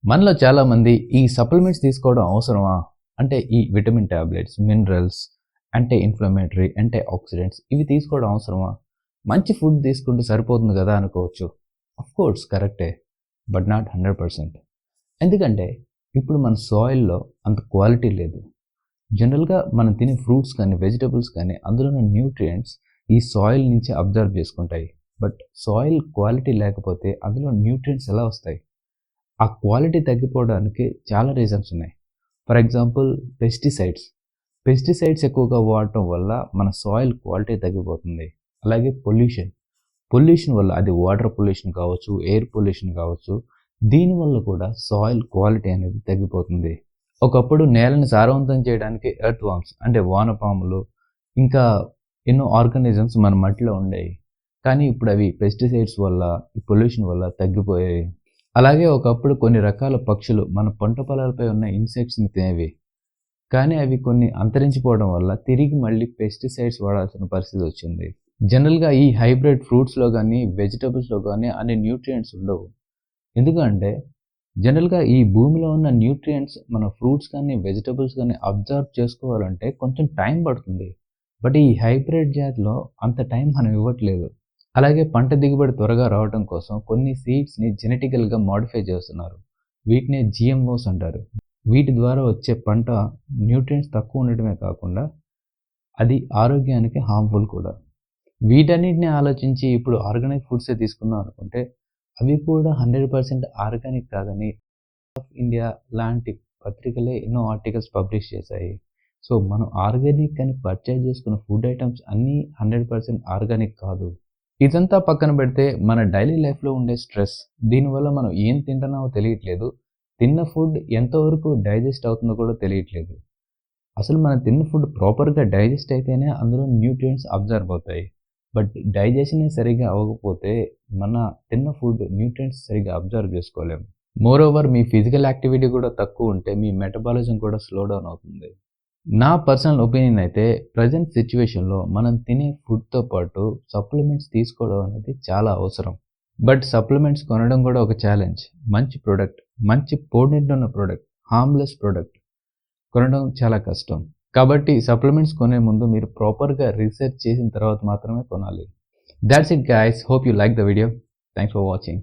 మనలో చాలామంది ఈ సప్లిమెంట్స్ తీసుకోవడం అవసరమా? అంటే ఈ vitamin tablets, minerals, anti inflammatory, antioxidants ఇవి తీసుకోవడం అవసరమా? మంచి ఫుడ్ తీసుకుంటే సరిపోతుంది గదా అనుకోవచ్చు. ఆఫ్‌కోర్స్ కరెక్టే. But not 100%. ఎందుకంటే ఇప్పుడు మన సాయిల్‌లో అంత క్వాలిటీ లేదు. జనరల్‌గా మనం తినే ఫ్రూట్స్ కానీ, వెజిటబుల్స్ కానీ అందులో ఉన్న న్యూట్రియంట్స్ ఈ సాయిల్ నుంచి అబ్జర్వ్ చేసుకుంటాయి. బట్ సాయిల్ క్వాలిటీ లేకపోతే అందులో న్యూట్రియంట్స్ ఎలా వస్తాయి? ఆ క్వాలిటీ తగ్గిపోవడానికి చాలా రీజన్స్ ఉన్నాయి. ఫర్ ఎగ్జాంపుల్ పెస్టిసైడ్స్ ఎక్కువగా వాడటం వల్ల మన సాయిల్ క్వాలిటీ తగ్గిపోతుంది. అలాగే పొల్యూషన్ వల్ల అది వాటర్ పొల్యూషన్ కావచ్చు, ఎయిర్ పొల్యూషన్ కావచ్చు, దీనివల్ల కూడా సాయిల్ క్వాలిటీ అనేది తగ్గిపోతుంది. ఒకప్పుడు నేలని సారవంతం చేయడానికి ఎర్త్ వార్మ్స్ అంటే వానపాములు, ఇంకా ఎన్నో ఆర్గానిజమ్స్ మన మట్టిలో ఉండేవి. కానీ ఇప్పుడు అవి పెస్టిసైడ్స్ వల్ల, ఈ పొల్యూషన్ వల్ల తగ్గిపోయాయి. అలాగే ఒకప్పుడు కొన్ని రకాల పక్షులు మన పంట పొలాలపై ఉన్న ఇన్సెక్ట్స్ని తినేవి. కానీ అవి కొన్ని అంతరించిపోవడం వల్ల తిరిగి మళ్ళీ పెస్టిసైడ్స్ వాడాల్సిన పరిస్థితి వచ్చింది. జనరల్గా ఈ హైబ్రిడ్ ఫ్రూట్స్లో కానీ, వెజిటబుల్స్లో కానీ అన్ని న్యూట్రియంట్స్ ఉండవు. ఎందుకంటే జనరల్గా ఈ భూమిలో ఉన్న న్యూట్రియంట్స్ మన ఫ్రూట్స్ కానీ, వెజిటబుల్స్ కానీ అబ్జర్వ్ చేసుకోవాలంటే కొంచెం టైం పడుతుంది. బట్ ఈ హైబ్రిడ్ జాతిలో అంత టైం మనం ఇవ్వట్లేదు. అలాగే పంట దిగుబడి త్వరగా రావడం కోసం కొన్ని సీడ్స్ని జెనెటికల్గా మోడిఫై చేస్తున్నారు. వీటిని జిఎంఓస్ అంటారు. వీటి ద్వారా వచ్చే పంట న్యూట్రియంట్స్ తక్కువ ఉండటమే కాకుండా అది ఆరోగ్యానికి హార్మ్ఫుల్ కూడా. వీటన్నిటిని ఆలోచించి ఇప్పుడు ఆర్గానిక్ ఫుడ్సే తీసుకుందాం అనుకుంటే అవి కూడా 100% ఆర్గానిక్ కాదని ఆఫ్ ఇండియా లాంటి పత్రికలే ఎన్నో ఆర్టికల్స్ పబ్లిష్ చేశాయి. సో మనం ఆర్గానిక్ అని పర్చేజ్ చేసుకున్న ఫుడ్ ఐటమ్స్ అన్నీ 100% ఆర్గానిక్ కాదు. ఇదంతా పక్కన పెడితే మన డైలీ లైఫ్లో ఉండే స్ట్రెస్, దీనివల్ల మనం ఏం తింటున్నామో తెలియట్లేదు. తిన్న ఫుడ్ ఎంతవరకు డైజెస్ట్ అవుతుందో కూడా తెలియట్లేదు. అసలు మనం తిన్న ఫుడ్ ప్రాపర్గా డైజెస్ట్ అయితేనే అందులో న్యూట్రియంట్స్ అబ్జర్వ్ అవుతాయి. బట్ డైజెషనే సరిగ్గా అవ్వకపోతే మన తిన్న ఫుడ్ న్యూట్రియంట్స్ సరిగ్గా అబ్జర్వ్ చేసుకోలేము. మోరోవర్ మీ ఫిజికల్ యాక్టివిటీ కూడా తక్కువ ఉంటే మీ మెటబాలిజం కూడా స్లో డౌన్ అవుతుంది. నా పర్సనల్ ఒపీనియన్ అయితే ప్రజెంట్ సిచ్యువేషన్లో మనం తినే ఫుడ్తో పాటు సప్లిమెంట్స్ తీసుకోవడం అనేది చాలా అవసరం. బట్ సప్లిమెంట్స్ కొనడం కూడా ఒక ఛాలెంజ్. మంచి ప్రోడక్ట్, మంచి పోర్ట్రేట్ ఉన్న ప్రోడక్ట్, హార్మ్లెస్ ప్రోడక్ట్ కొనడం చాలా కష్టం. కాబట్టి సప్లిమెంట్స్ కొనే ముందు మీరు ప్రాపర్గా రీసెర్చ్ చేసిన తర్వాత మాత్రమే కొనాలి. That's it guys. Hope you like the video. Thanks for watching.